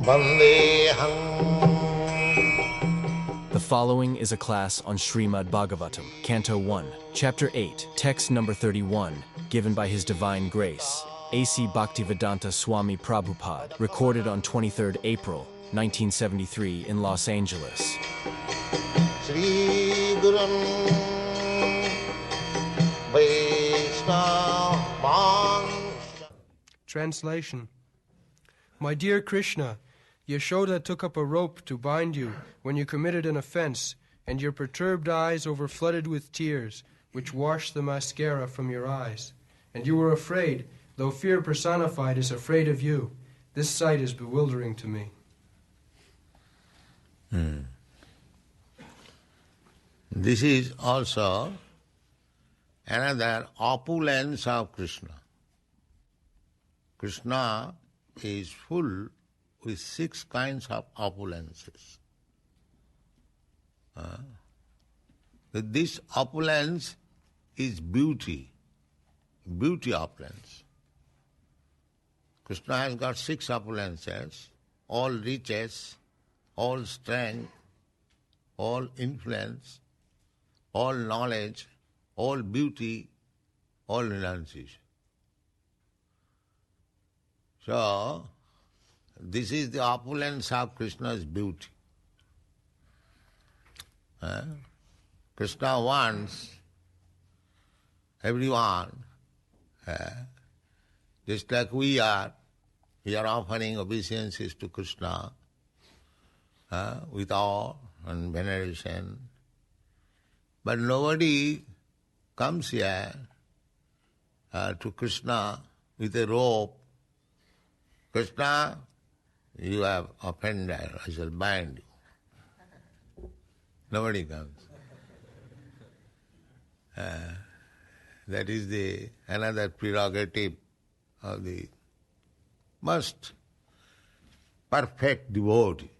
The following is a class on Srimad Bhagavatam, Canto 1, Chapter 8, Text number 31, given by His Divine Grace, A.C. Bhaktivedanta Swami Prabhupada, recorded on 23rd April, 1973 in Los Angeles. Shri Gurun Translation. My dear Krishna, Yashoda took up a rope to bind you when you committed an offense, and your perturbed eyes overflooded with tears, which washed the mascara from your eyes. And you were afraid, though fear personified is afraid of you. This sight is bewildering to me. This is also another opulence of Krishna. Krishna is full with 6 kinds of opulences. This opulence is beauty, beauty opulence. Krishna has got 6 opulences, all riches, all strength, all influence, all knowledge, all beauty, all renunciation. So, this is the opulence of Krishna's beauty. Krishna wants everyone, just like we are offering obeisances to Krishna with awe and veneration. But nobody comes here to Krishna with a rope. Krishna, you have offended, I shall bind you. Nobody comes. That is another prerogative of the most perfect devotee.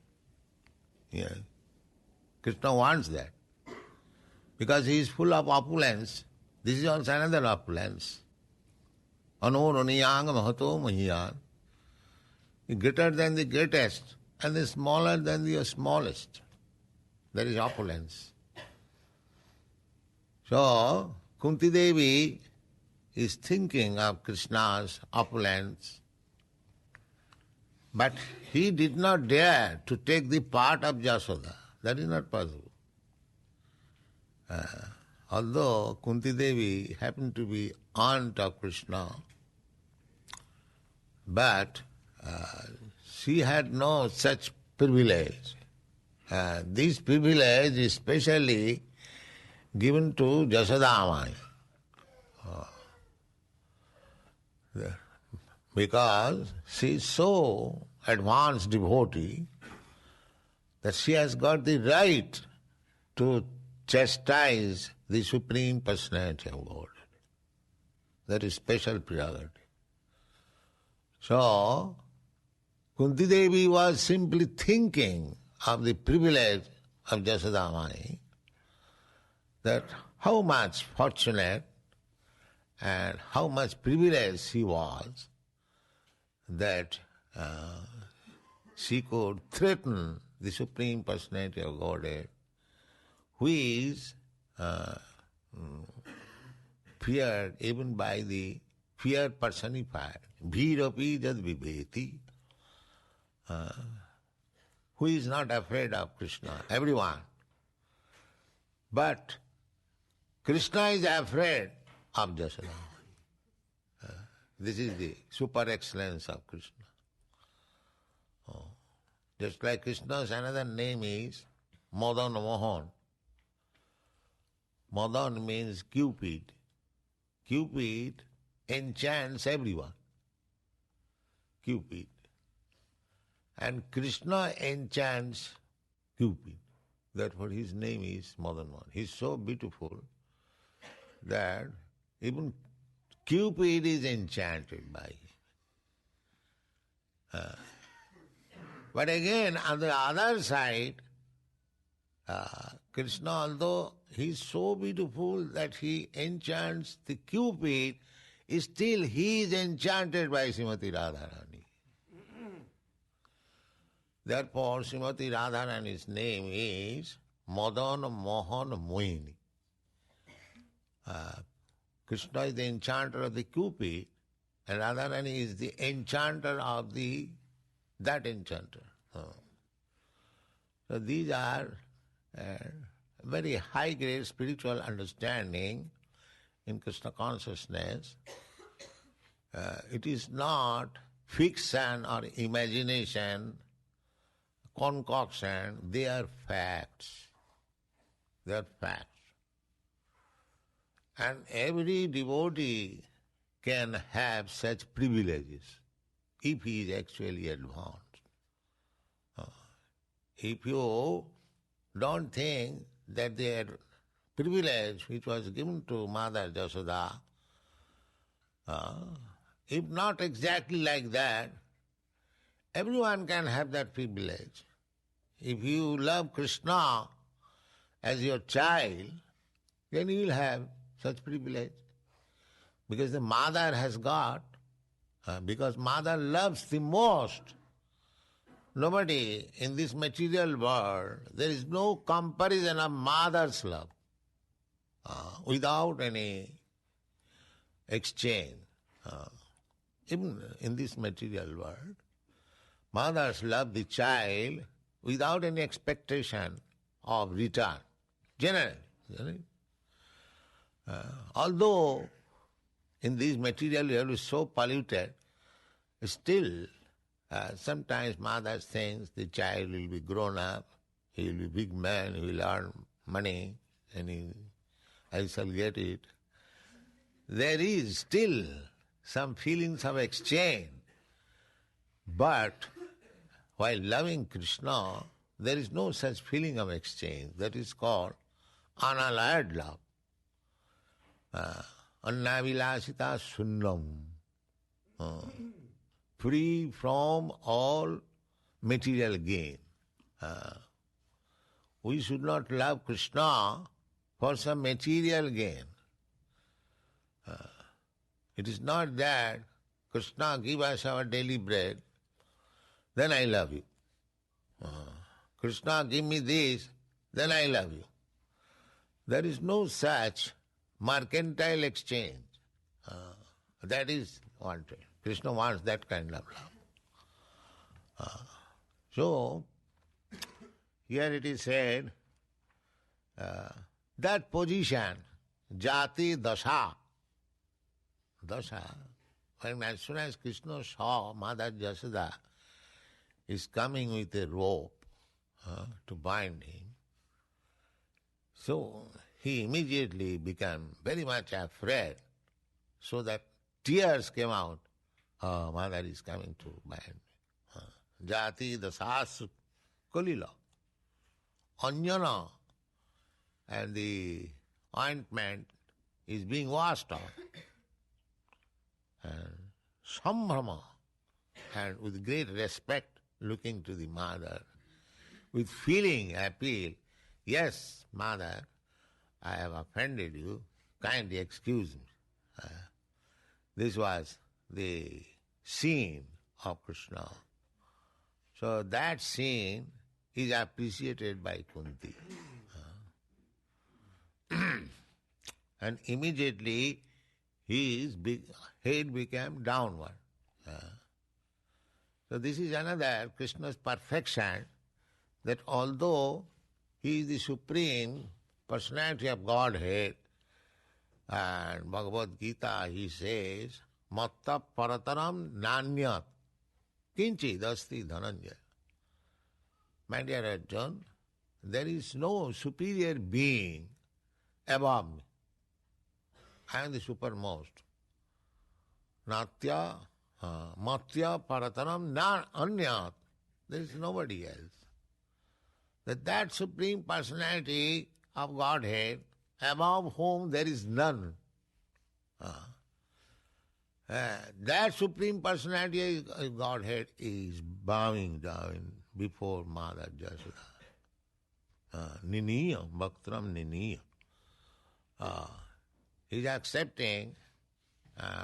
Yeah. Krishna wants that. Because he is full of opulence. This is also another opulence. Anoroniyanga mahato mahiyan. Greater than the greatest and the smaller than the smallest. That is opulence. So, Kunti Devi is thinking of Krishna's opulence, but he did not dare to take the part of Jasoda. That is not possible. Although Kunti Devi happened to be aunt of Krishna, but she had no such privilege. This privilege is specially given to Jasodamai. Because she is so advanced devotee that she has got the right to chastise the Supreme Personality of God. That is special prerogative. So, Kunti Devi was simply thinking of the privilege of Jasodamai, that how much fortunate and how much privileged she was that she could threaten the Supreme Personality of Godhead, who is feared even by the fear personified. Bhirapi jad vibheti. Who is not afraid of Krishna? Everyone. But Krishna is afraid of Jasoda. This is the super excellence of Krishna. Just like Krishna's another name is Madan Mohan. Madan means Cupid. Cupid enchants everyone. Cupid. And Krishna enchants Cupid. Therefore his name is Madan Mohan. He is so beautiful that even Cupid is enchanted by him. But again, on the other side, Krishna, although he is so beautiful that he enchants the Cupid, still he is enchanted by Srimati Radharani. Therefore, Srimati Radharani's name is Madan Mohan Mohini. Krishna is the enchanter of the Cupid, and Radharani is the enchanter of that enchanter. So these are very high-grade spiritual understanding in Krishna consciousness. It is not fiction or imagination, concoction. They are facts. They are facts. And every devotee can have such privileges if he is actually advanced. If you don't think that the privilege which was given to Mother Jasoda, if not exactly like that, everyone can have that privilege. If you love Krishna as your child, then you will have such privilege. Because the mother has got, because mother loves the most. Nobody in this material world, there is no comparison of mother's love without any exchange. Even in this material world, mothers love the child without any expectation of return, generally. Although in this material world is so polluted, still sometimes mother thinks the child will be grown up, he will be a big man, he will earn money, and I shall get it. There is still some feelings of exchange. But while loving Krishna, there is no such feeling of exchange. That is called unalloyed love. Annavilasita sunnam. Free from all material gain. We should not love Krishna for some material gain. It is not that Krishna give us our daily bread, then I love you. Krishna give me this, then I love you. There is no such mercantile exchange. That is wanted. Krishna wants that kind of love. So, here it is said, that position, jati dasha, when as soon as Krishna saw Mother Jasoda is coming with a rope to bind him, so he immediately became very much afraid, so that tears came out. Mother is coming to bind me. Jati dasas kulila. Anjana, and the ointment is being washed off. And sambhrama, and with great respect looking to the mother, with feeling appeal, yes, mother, I have offended you, kindly excuse me. This was the scene of Krishna. So that scene is appreciated by Kunti. And immediately his head became downward. So this is another Krishna's perfection, that although he is the Supreme Personality of Godhead, and Bhagavad Gita he says, Matta Parataram Nanyat Kinchid Asti Dhananjaya. My dear Arjun, there is no superior being above me. I am the supermost. Natya, Matya Parataram Anyat. There is nobody else. That Supreme Personality of Godhead, above whom there is none. That Supreme Personality of Godhead is bowing down before Mother Jasoda. Niniya, Bhaktram Niniya. He is accepting,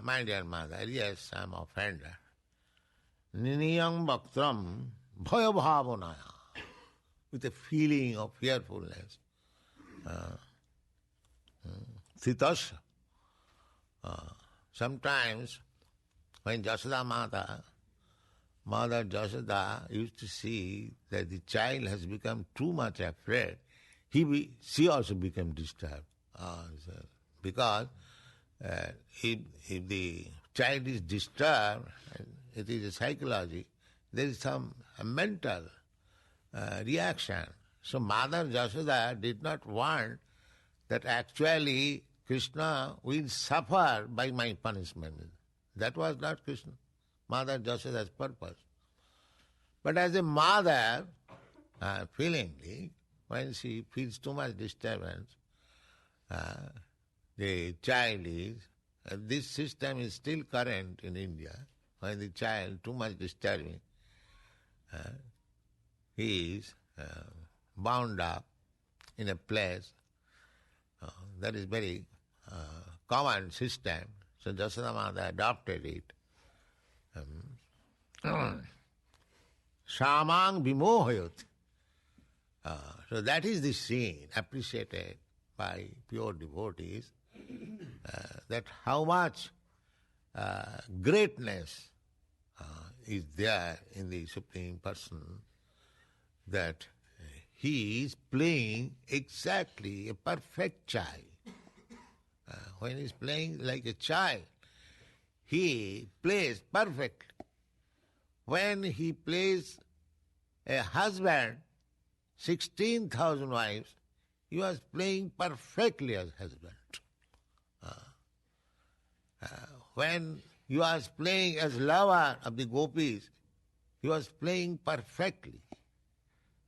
my dear mother, yes, I am offended. Niniyam Bhaktram bhaya bhavanaya, with a feeling of fearfulness. Thitasya. Sometimes when Jasoda Mother Jasoda used to see that the child has become too much afraid, she also became disturbed. Because if the child is disturbed, it is a psychology, there is a mental reaction. So Mother Jasoda did not want that actually Krishna will suffer by my punishment. That was not Krishna, Mother Jasoda's purpose. But as a mother, feelingly, when she feels too much disturbance, the child is, this system is still current in India, when the child too much disturbing, he is bound up in a place. That is very common system. So Jasoda Mata adopted it. Samang vimohayot. So that is the scene appreciated by pure devotees, that how much greatness is there in the Supreme Person, that he is playing exactly a perfect child. When he is playing like a child, he plays perfectly. When he plays a husband, 16,000 wives, he was playing perfectly as husband. When he was playing as lover of the gopis, he was playing perfectly.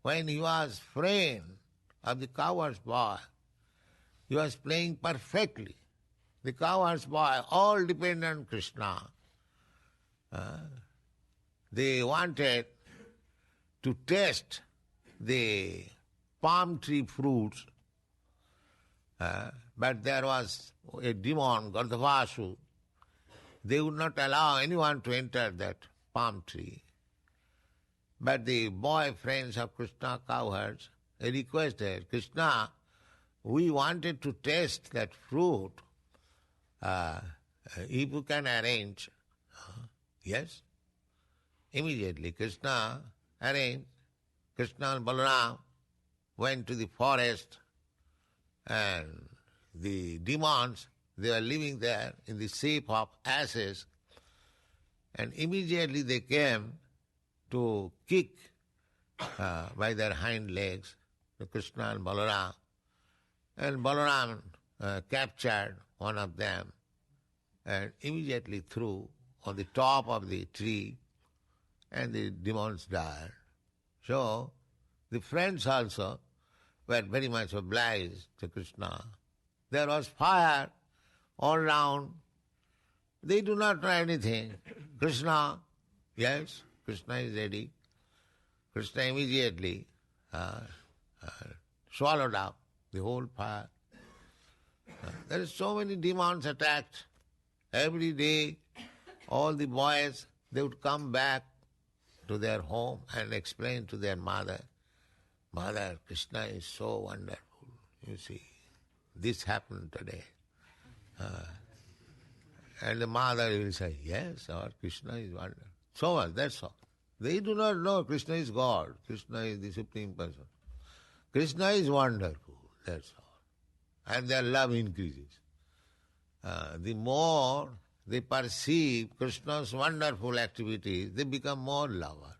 When he was friend of the cowherd's boy, he was playing perfectly. The cowherd's boy all depend on Krishna. They wanted to taste the palm tree fruits, but there was a demon, Gardhavasu. They would not allow anyone to enter that palm tree. But the boy friends of Krishna, cowherds, they requested, Krishna, we wanted to taste that fruit. If you can arrange. Yes. Immediately Krishna arranged. Krishna and Balaram went to the forest, and the demons, they were living there in the shape of asses, and immediately they came to kick by their hind legs to Krishna and Balaram. And Balaram captured one of them and immediately threw on the top of the tree, and the demons died. So the friends also were very much obliged to Krishna. There was fire all round. They do not know anything. Krishna, yes, Krishna is ready. Krishna immediately swallowed up the whole fire. There are so many demons attacked. Every day, all the boys, they would come back to their home and explain to their mother, Mother, Krishna is so wonderful. You see, this happened today. And the mother will say, yes, our Krishna is wonderful. So much, that's all. They do not know Krishna is God. Krishna is the Supreme Person. Krishna is wonderful, that's all. And their love increases. The more they perceive Krishna's wonderful activities, they become more lover.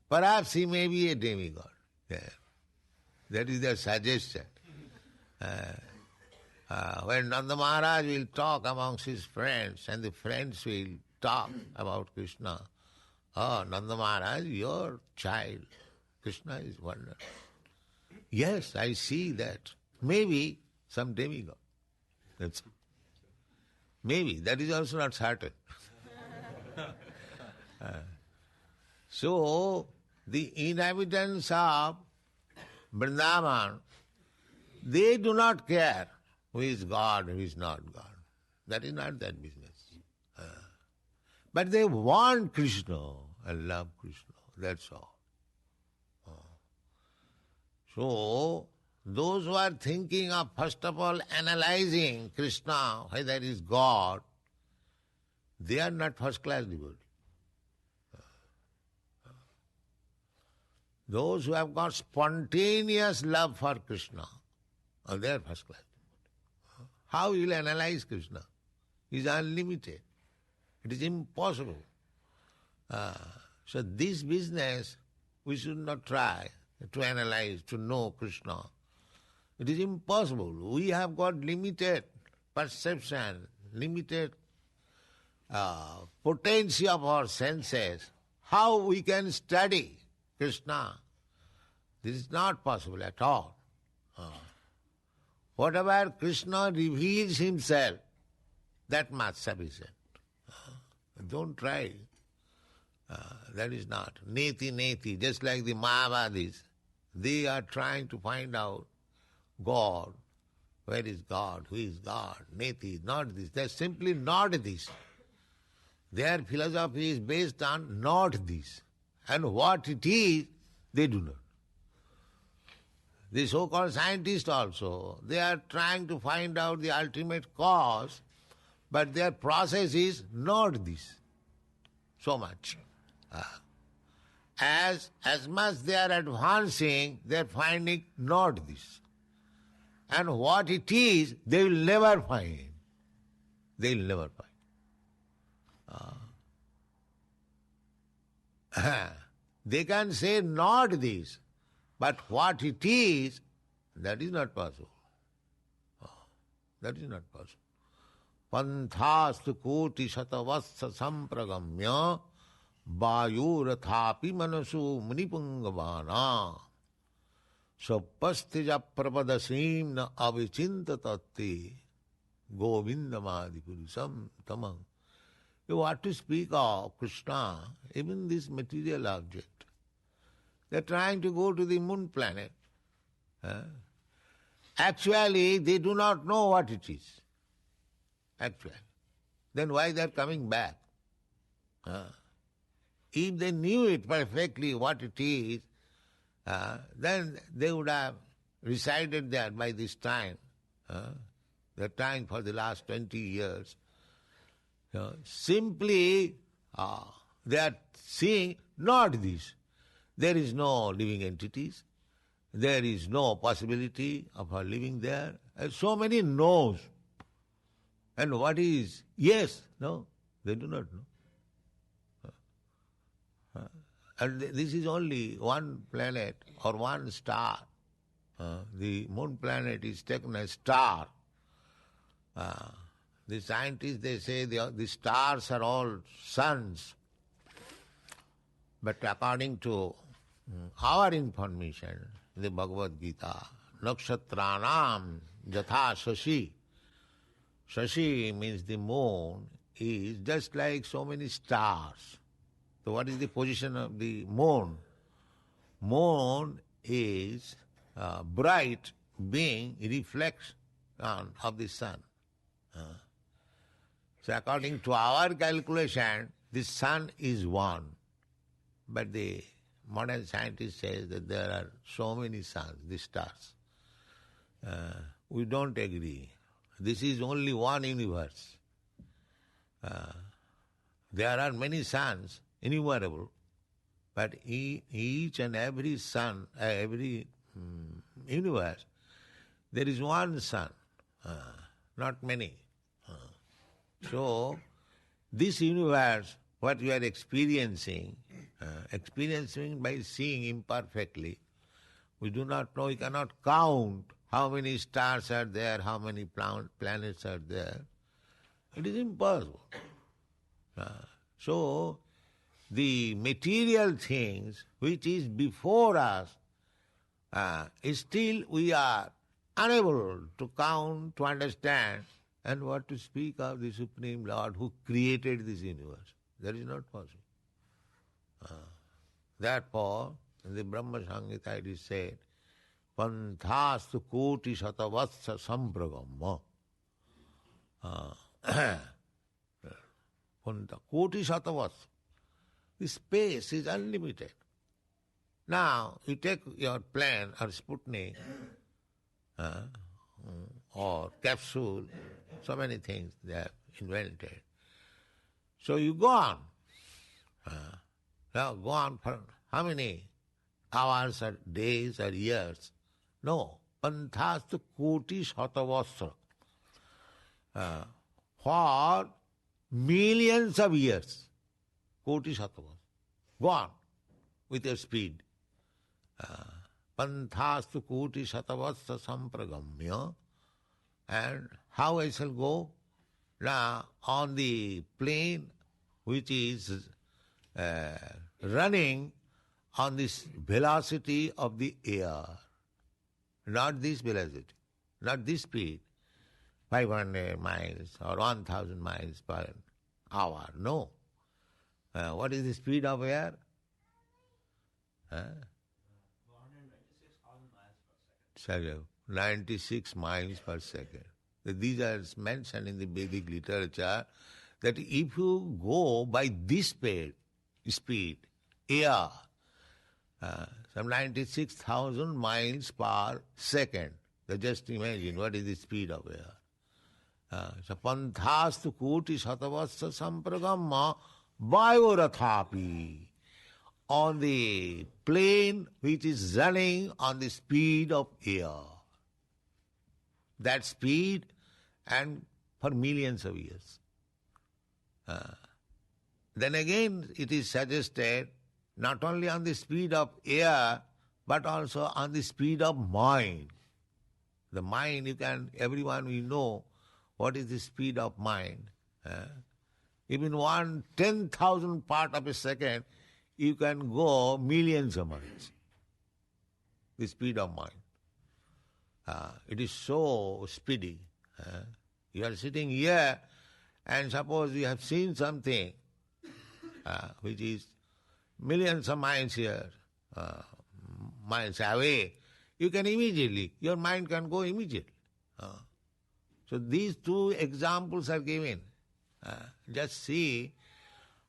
Perhaps he may be a demigod. Yeah. That is their suggestion. When Nanda Maharaj will talk amongst his friends, and the friends will talk about Krishna, oh, Nanda Maharaj, your child, Krishna is wonderful. Yes, I see that. Maybe some demigod. That's maybe. That is also not certain. So, the inhabitants of Vrindavan, they do not care who is God, who is not God. That is not their business. But they want Krishna and love Krishna. That's all. So, those who are thinking of, first of all, analyzing Krishna, whether he is God, they are not first-class devotees. Those who have got spontaneous love for Krishna, they are first-class devotees. How you will analyze Krishna? He is unlimited. It is impossible. So this business, we should not try to analyze, to know Krishna. It is impossible. We have got limited perception, limited potency of our senses. How we can study Krishna? This is not possible at all. Whatever Krishna reveals himself, that much sufficient. Don't try. That is not. Neti, neti, just like the Mayavadis. They are trying to find out God. Where is God? Who is God? Neti, not this. They are simply not this. Their philosophy is based on not this. And what it is, they do not. The so-called scientists also, they are trying to find out the ultimate cause, but their process is not this. So much. As much they are advancing, they are finding not this. And what it is, they will never find. They will never find. They can say not this, but what it is, that is not possible. That is not possible. Panthastu koti shatavassa sampragamya vayurathapi manasu munipungavana sapastija prapadasim na avichinta tatti govindamadi purusam tamam. You want to speak of Krishna, even this material object. They are trying to go to the moon planet. Actually, they do not know what it is. Actually. Then why they are coming back? If they knew it perfectly what it is, then they would have resided there by this time. They are trying for the last 20 years. Simply, they are seeing not this. There is no living entities. There is no possibility of her living there. And so many no's. And what is yes? No, they do not know. And this is only one planet or one star. The moon planet is taken as star. The scientists, they say the stars are all suns. But according to our information, the Bhagavad Gita, Nakshatranam Jatha Shashi. Shashi means the moon is just like so many stars. So what is the position of the moon? Moon is bright being reflects of the sun. So according to our calculation, the sun is one. But the modern scientist says that there are so many suns, the stars. We don't agree. This is only one universe. There are many suns, innumerable, but each and every sun, every universe, there is one sun, not many. So, this universe, what we are experiencing by seeing imperfectly, we do not know, we cannot count how many stars are there, how many planets are there. It is impossible. So, the material things which is before us, still we are unable to count, to understand, and what to speak of the Supreme Lord who created this universe. That is not possible. Therefore, in the Brahma Samhita it is said, Panthastu koti satavatsa sampragamma. Panta koti satavatsa. The space is unlimited. Now, you take your plane or Sputnik or capsule, so many things they have invented. So you go on. Now go on for how many hours or days or years? No. Panthastu koti shatavasra. For millions of years. Koti shatavasra. Go on with your speed. Panthastu koti shatavasra sampragamya. And how I shall go? Now, on the plane which is running on this velocity of the air, not this velocity, not this speed, 500 miles or 1,000 miles per hour, no. What is the speed of air? 96 miles per second. These are mentioned in the Vedic literature that if you go by this speed, air, some 96,000 miles per second, so just imagine what is the speed of air. So panthastu koti shatavasya sampragamma vayorathapi. On the plane which is running on the speed of air. That speed and for millions of years. Then again it is suggested not only on the speed of air but also on the speed of mind. The mind, everyone will know what is the speed of mind. Even 1/10,000th part of a second you can go millions of miles. The speed of mind. It is so speedy. You are sitting here and suppose you have seen something which is millions of miles here, miles away, you can immediately, your mind can go immediately. So these two examples are given. Just see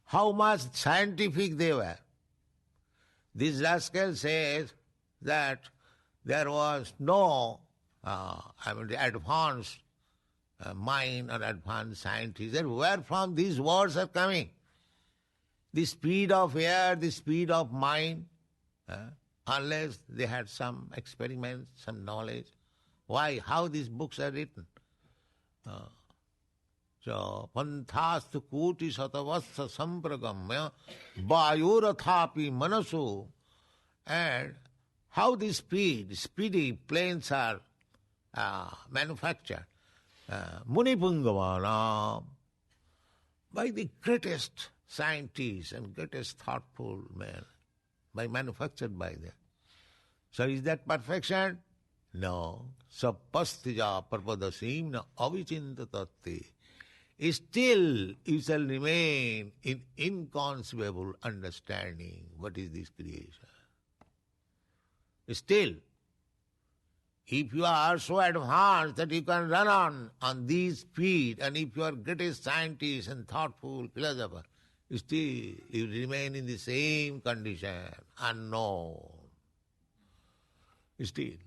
how much scientific they were. This rascal says that there was no advanced mind or advanced scientists. Where from these words are coming? The speed of air, the speed of mind, unless they had some experiments, some knowledge. Why? How these books are written? So, panthastu koti satavasya sampragamya vayorathapi manasu. And how the speedy planes are manufactured. Munipungavana, by the greatest scientists and greatest thoughtful men, manufactured by them. So is that perfection? No. Sapastija parpadasim na avichintatatti. Still you shall remain in inconceivable understanding what is this creation. Still, if you are so advanced that you can run on these speed, and if you are greatest scientist and thoughtful philosopher, still you remain in the same condition, unknown. Still.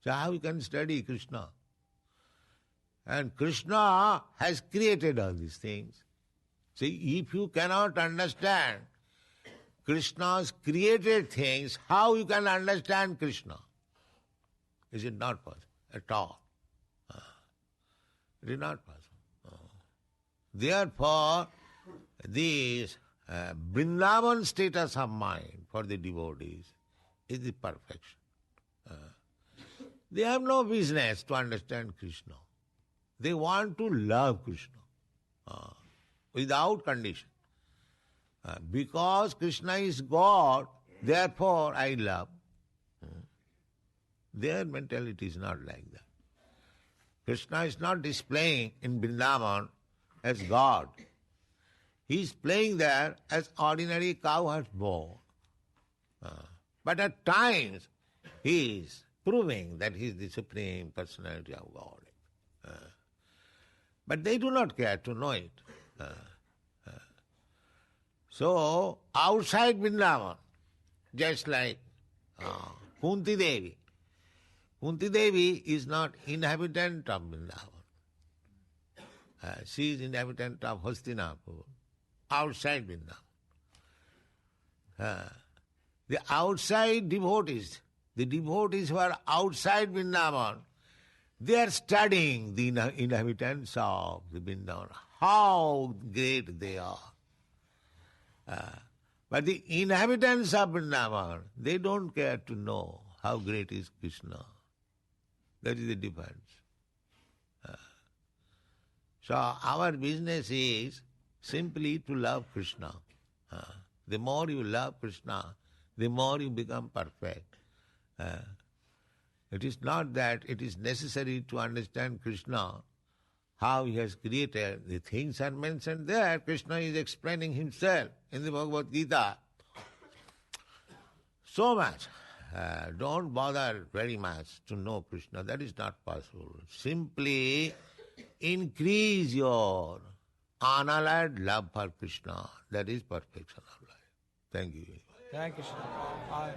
So how you can study Krishna? And Krishna has created all these things. See, if you cannot understand Krishna's created things, how you can understand Krishna? Is it not possible at all? It is not possible. Therefore, this Vrindavan status of mind for the devotees is the perfection. They have no business to understand Krishna. They want to love Krishna without condition. Because Krishna is God, therefore I love. Their mentality is not like that. Krishna is not displaying in Vrindavan as God. He is playing there as ordinary cowherd boy. But at times he is proving that he is the Supreme Personality of God. But they do not care to know it. So, outside Vrindavan, just like Kunti Devi. Kunti Devi is not inhabitant of Vrindavan. She is inhabitant of Hastinapur, outside Vrindavan. The outside devotees, the devotees who are outside Vrindavan, they are studying the inhabitants of the Vrindavan, how great they are. But the inhabitants of Vrindavan, they don't care to know how great is Krishna. That is the difference. So our business is simply to love Krishna. The more you love Krishna, the more you become perfect. It is not that it is necessary to understand Krishna, how he has created. The things are mentioned there. Krishna is explaining himself in the Bhagavad Gita. So much. Don't bother very much to know Krishna. That is not possible. Simply increase your unalloyed love for Krishna. That is perfection of life. Thank you. Thank you, sir.